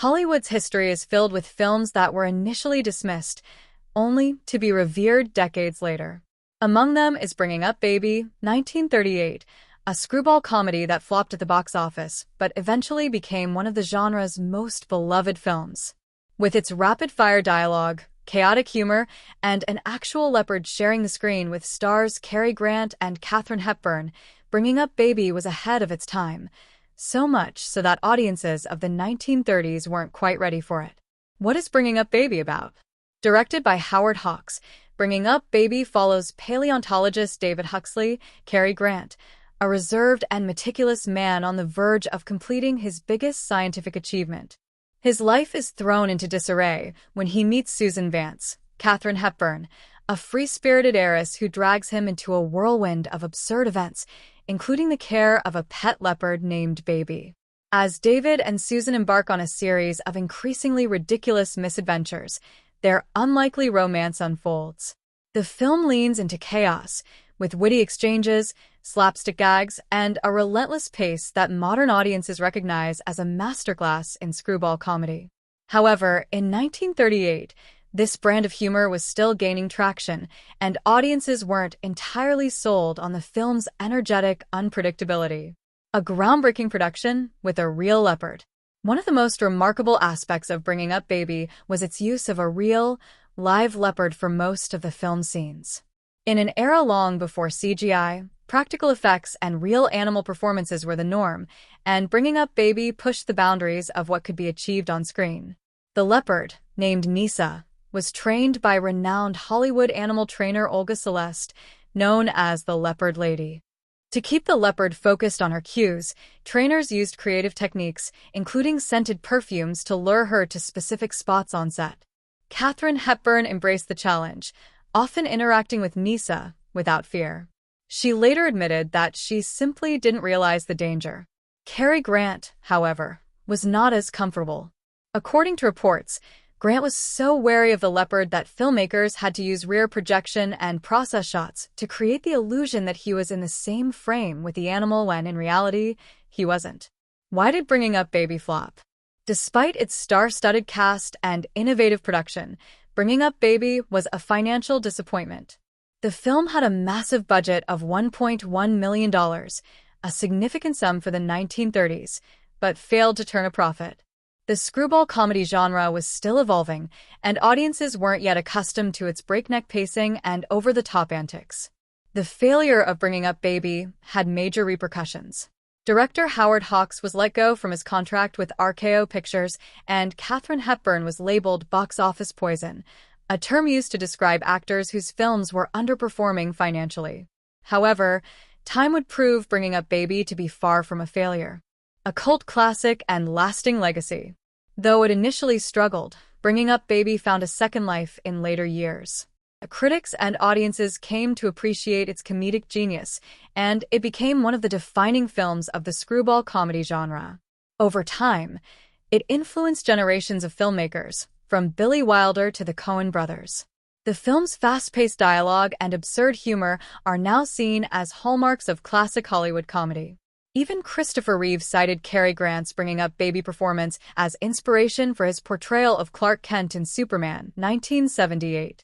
Hollywood's history is filled with films that were initially dismissed, only to be revered decades later. Among them is Bringing Up Baby, 1938, a screwball comedy that flopped at the box office, but eventually became one of the genre's most beloved films. With its rapid-fire dialogue, chaotic humor, and an actual leopard sharing the screen with stars Cary Grant and Katharine Hepburn, Bringing Up Baby was ahead of its time, so much so that audiences of the 1930s weren't quite ready for it. What is Bringing Up Baby about? Directed by Howard Hawks, Bringing Up Baby follows paleontologist David Huxley, Cary Grant, a reserved and meticulous man on the verge of completing his biggest scientific achievement. His life is thrown into disarray when he meets Susan Vance, Katharine Hepburn, a free-spirited heiress who drags him into a whirlwind of absurd events, including the care of a pet leopard named Baby. As David and Susan embark on a series of increasingly ridiculous misadventures, their unlikely romance unfolds. The film leans into chaos, with witty exchanges, slapstick gags, and a relentless pace that modern audiences recognize as a masterclass in screwball comedy. However, in 1938, this brand of humor was still gaining traction, and audiences weren't entirely sold on the film's energetic unpredictability. A groundbreaking production with a real leopard. One of the most remarkable aspects of Bringing Up Baby was its use of a real, live leopard for most of the film scenes. In an era long before CGI, practical effects and real animal performances were the norm, and Bringing Up Baby pushed the boundaries of what could be achieved on screen. The leopard, named Nisa, was trained by renowned Hollywood animal trainer Olga Celeste, known as the Leopard Lady. To keep the leopard focused on her cues, trainers used creative techniques, including scented perfumes, to lure her to specific spots on set. Katharine Hepburn embraced the challenge, often interacting with Nisa without fear. She later admitted that she simply didn't realize the danger. Cary Grant, however, was not as comfortable. According to reports, Grant was so wary of the leopard that filmmakers had to use rear projection and process shots to create the illusion that he was in the same frame with the animal when, in reality, he wasn't. Why did Bringing Up Baby flop? Despite its star-studded cast and innovative production, Bringing Up Baby was a financial disappointment. The film had a massive budget of $1.1 million, a significant sum for the 1930s, but failed to turn a profit. The screwball comedy genre was still evolving, and audiences weren't yet accustomed to its breakneck pacing and over-the-top antics. The failure of Bringing Up Baby had major repercussions. Director Howard Hawks was let go from his contract with RKO Pictures, and Katharine Hepburn was labeled box office poison, a term used to describe actors whose films were underperforming financially. However, time would prove Bringing Up Baby to be far from a failure. A cult classic and lasting legacy. Though it initially struggled, Bringing Up Baby found a second life in later years. Critics and audiences came to appreciate its comedic genius, and it became one of the defining films of the screwball comedy genre. Over time, it influenced generations of filmmakers, from Billy Wilder to the Coen brothers. The film's fast-paced dialogue and absurd humor are now seen as hallmarks of classic Hollywood comedy. Even Christopher Reeve cited Cary Grant's Bringing Up Baby performance as inspiration for his portrayal of Clark Kent in Superman, 1978.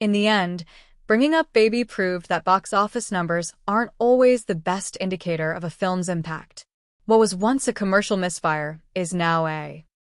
In the end, Bringing Up Baby proved that box office numbers aren't always the best indicator of a film's impact. What was once a commercial misfire is now a